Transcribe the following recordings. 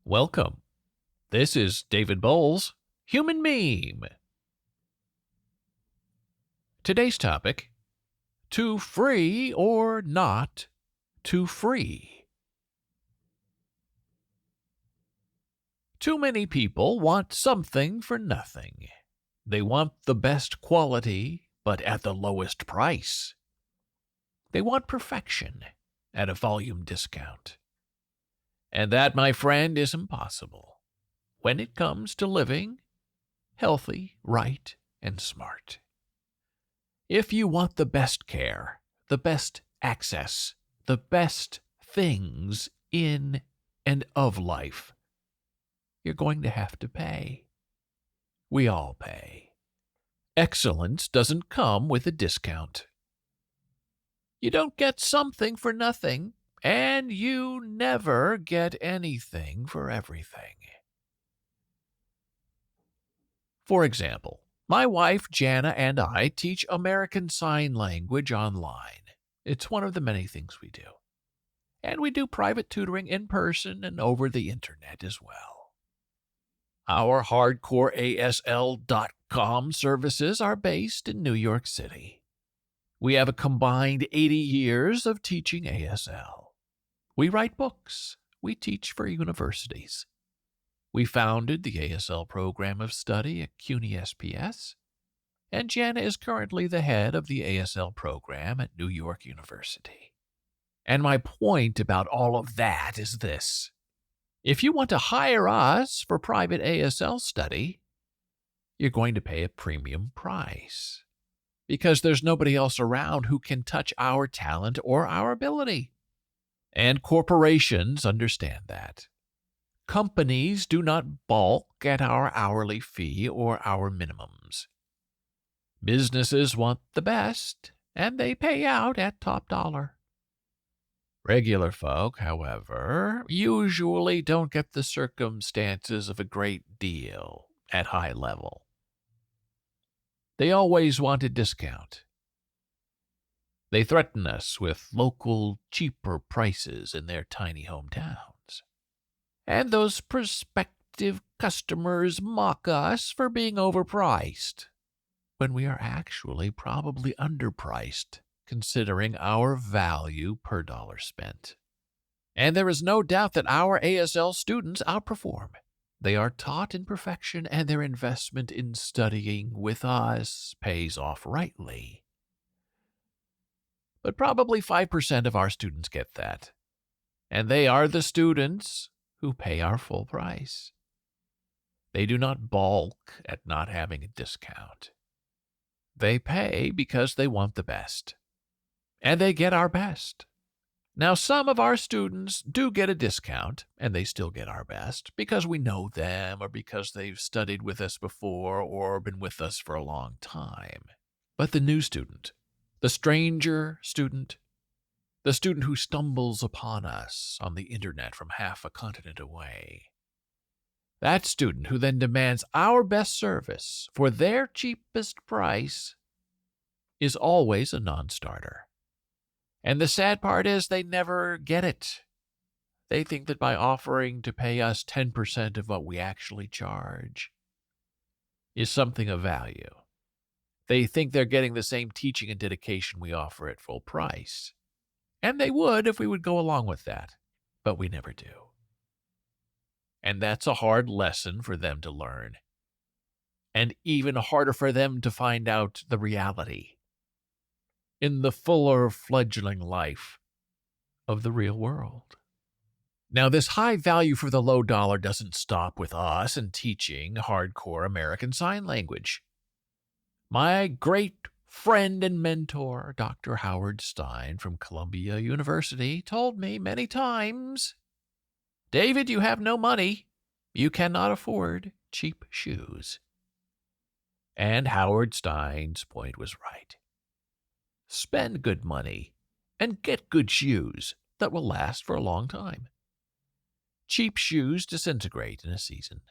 Welcome. This is David Boles, Human Meme. Today's topic, too free or not too free. Too many people want something for nothing. They want the best quality, but at the lowest price. They want perfection at a volume discount. And that, my friend, is impossible when it comes to living healthy, right, and smart. If you want the best care, the best access, the best things in and of life, you're going to have to pay. We all pay. Excellence doesn't come with a discount. You don't get something for nothing, and you never get anything for everything. For example, my wife Jana and I teach American Sign Language online. It's one of the many things we do. And we do private tutoring in person and over the internet as well. Our hardcoreasl.com services are based in New York City. We have a combined 80 years of teaching ASL. We write books. We teach for universities. We founded the ASL program of study at CUNY SPS, and Jana is currently the head of the ASL program at New York University. And my point about all of that is this. If you want to hire us for private ASL study, you're going to pay a premium price because there's nobody else around who can touch our talent or our ability. And corporations understand that. Companies do not balk at our hourly fee or our minimums. Businesses want the best, and they pay out at top dollar. Regular folk, however, usually don't get the circumstances of a great deal at high level. They always want a discount. They threaten us with local, cheaper prices in their tiny hometowns. And those prospective customers mock us for being overpriced, when we are actually probably underpriced, considering our value per dollar spent. And there is no doubt that our ASL students outperform. They are taught in perfection, and their investment in studying with us pays off rightly. But probably 5% of our students get that. And they are the students who pay our full price. They do not balk at not having a discount. They pay because they want the best. And they get our best. Now, some of our students do get a discount, and they still get our best, because we know them, or because they've studied with us before, or been with us for a long time. But the new student, the stranger student, the student who stumbles upon us on the internet from half a continent away, that student who then demands our best service for their cheapest price is always a non-starter. And the sad part is they never get it. They think that by offering to pay us 10% of what we actually charge is something of value. They think they're getting the same teaching and dedication we offer at full price. And they would if we would go along with that, but we never do. And that's a hard lesson for them to learn. And even harder for them to find out the reality in the fuller fledgling life of the real world. Now, this high value for the low dollar doesn't stop with us and teaching hardcore American Sign Language. My great friend and mentor, Dr. Howard Stein from Columbia University, told me many times, "David, you have no money. You cannot afford cheap shoes." And Howard Stein's point was right. Spend good money and get good shoes that will last for a long time. Cheap shoes disintegrate in a season.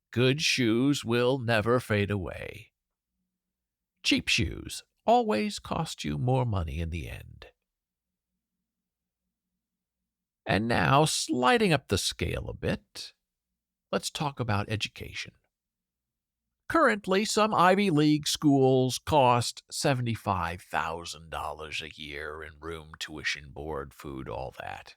Good shoes will never fade away. Cheap shoes always cost you more money in the end. And now, sliding up the scale a bit, let's talk about education. Currently, some Ivy League schools cost $75,000 a year in room, tuition, board, food, all that.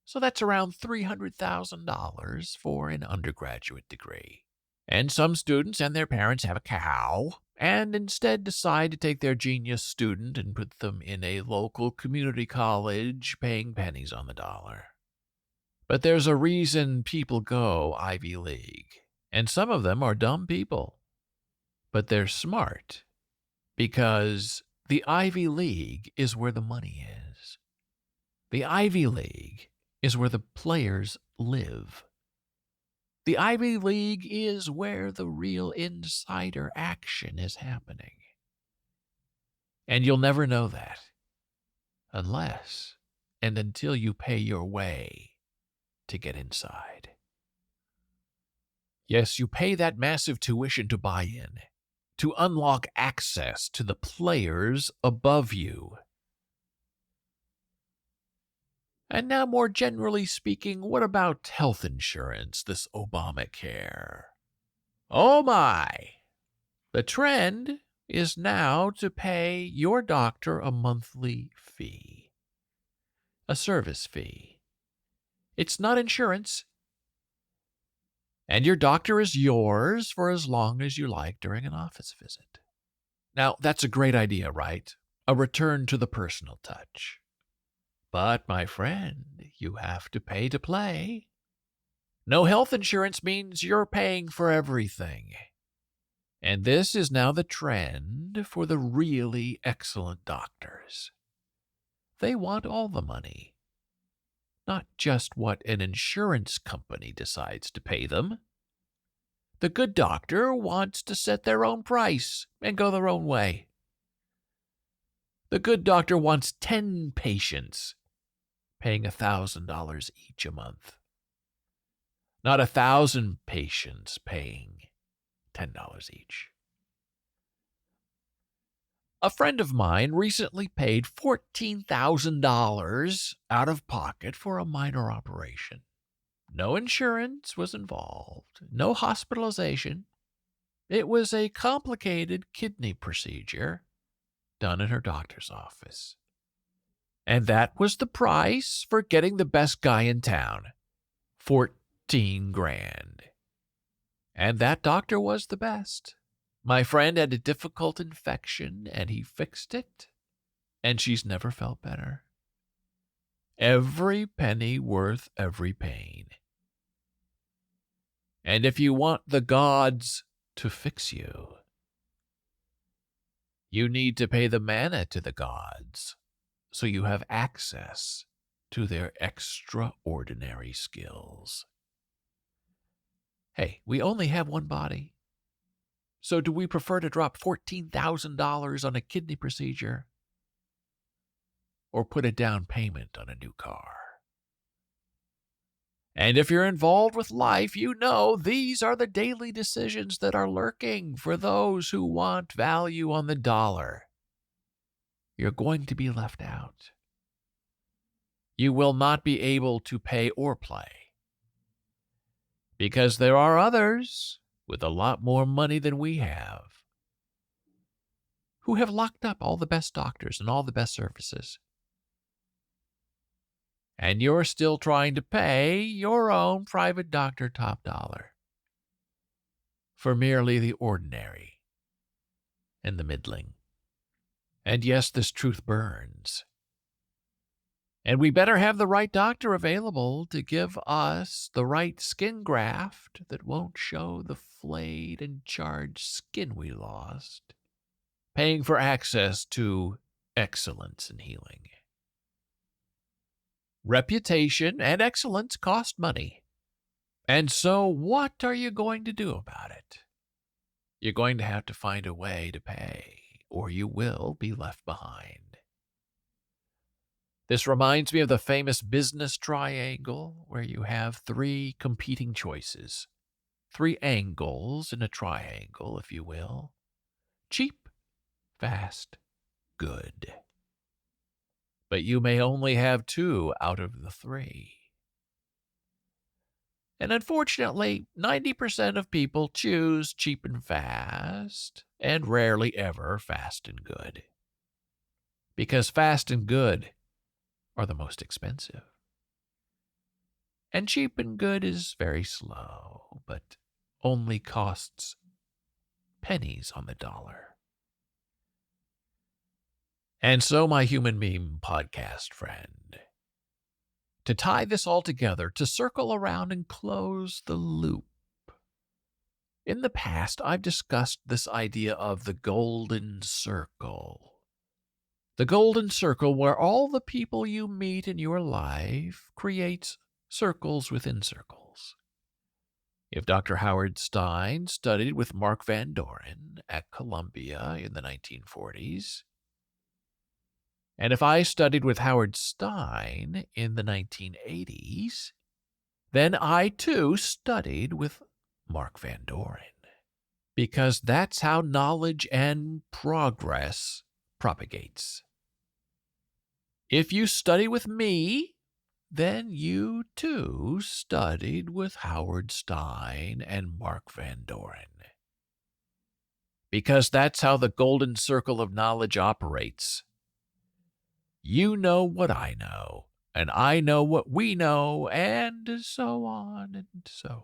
So that's around $300,000 for an undergraduate degree. And some students and their parents have a cow and instead decide to take their genius student and put them in a local community college paying pennies on the dollar. But there's a reason people go Ivy League, and some of them are dumb people. But they're smart because the Ivy League is where the money is. The Ivy League is where the players live. The Ivy League is where the real insider action is happening. And you'll never know that unless and until you pay your way to get inside. Yes, you pay that massive tuition to buy in, to unlock access to the players above you. And now, more generally speaking, what about health insurance, this Obamacare? Oh my! The trend is now to pay your doctor a monthly fee, a service fee. It's not insurance. And your doctor is yours for as long as you like during an office visit. Now, that's a great idea, right? A return to the personal touch. But, my friend, you have to pay to play. No health insurance means you're paying for everything. And this is now the trend for the really excellent doctors. They want all the money, not just what an insurance company decides to pay them. The good doctor wants to set their own price and go their own way. The good doctor wants 10 patients paying $1,000 each a month, not 1,000 patients paying $10 each. A friend of mine recently paid $14,000 out of pocket for a minor operation. No insurance was involved, no hospitalization. It was a complicated kidney procedure done in her doctor's office. And that was the price for getting the best guy in town. 14 grand. And that doctor was the best. My friend had a difficult infection, and he fixed it, and she's never felt better. Every penny worth every pain. And if you want the gods to fix you, you need to pay the mana to the gods so you have access to their extraordinary skills. Hey, we only have one body. So do we prefer to drop $14,000 on a kidney procedure or put a down payment on a new car? And if you're involved with life, you know these are the daily decisions that are lurking for those who want value on the dollar. You're going to be left out. You will not be able to pay or play because there are others with a lot more money than we have who have locked up all the best doctors and all the best services. And you're still trying to pay your own private doctor top dollar for merely the ordinary and the middling. And yes, this truth burns. And we better have the right doctor available to give us the right skin graft that won't show the flayed and charred skin we lost, paying for access to excellence in healing. Reputation and excellence cost money. And so what are you going to do about it? You're going to have to find a way to pay, or you will be left behind. This reminds me of the famous business triangle, where you have 3 competing choices. 3 angles in a triangle, if you will. Cheap, fast, good. but you may only have 2 out of the 3. And unfortunately, 90% of people choose cheap and fast, and rarely ever fast and good. Because fast and good are the most expensive. And cheap and good is very slow, but only costs pennies on the dollar. And so, my human meme podcast friend, to tie this all together, to circle around and close the loop. In the past, I've discussed this idea of the golden circle. The golden circle where all the people you meet in your life creates circles within circles. If Dr. Howard Stein studied with Mark Van Doren at Columbia in the 1940s, and if I studied with Howard Stein in the 1980s, then I too studied with Mark Van Doren. Because that's how knowledge and progress propagates. If you study with me, then you too studied with Howard Stein and Mark Van Doren. Because that's how the golden circle of knowledge operates. You know what I know, and I know what we know, and so on and so on.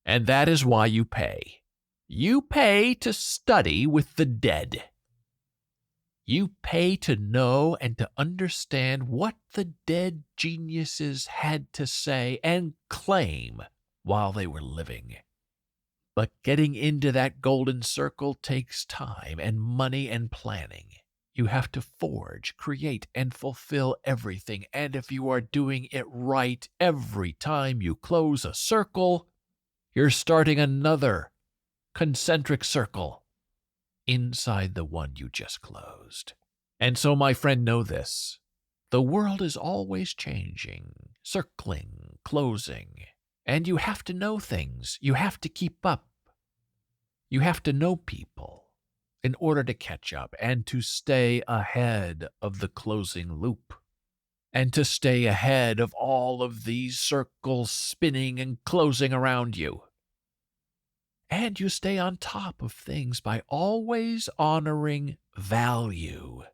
And that is why you pay. You pay to study with the dead. You pay to know and to understand what the dead geniuses had to say and claim while they were living. But getting into that golden circle takes time and money and planning. You have to forge, create, and fulfill everything. And if you are doing it right every time you close a circle, you're starting another concentric circle inside the one you just closed. And so, my friend, know this. The world is always changing, circling, closing. And you have to know things. You have to keep up. You have to know people in order to catch up and to stay ahead of the closing loop. And to stay ahead of all of these circles spinning and closing around you. And you stay on top of things by always honoring value,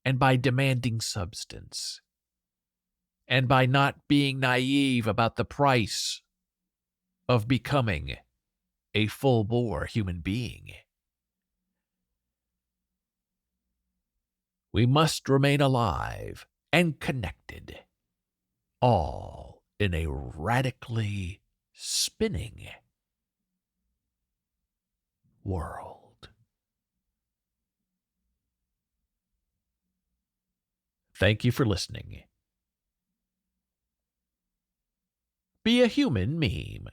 and by demanding substance, and by not being naive about the price of becoming a full-bore human being. We must remain alive and connected, all in a radically spinning world. Thank you for listening. Be a human meme.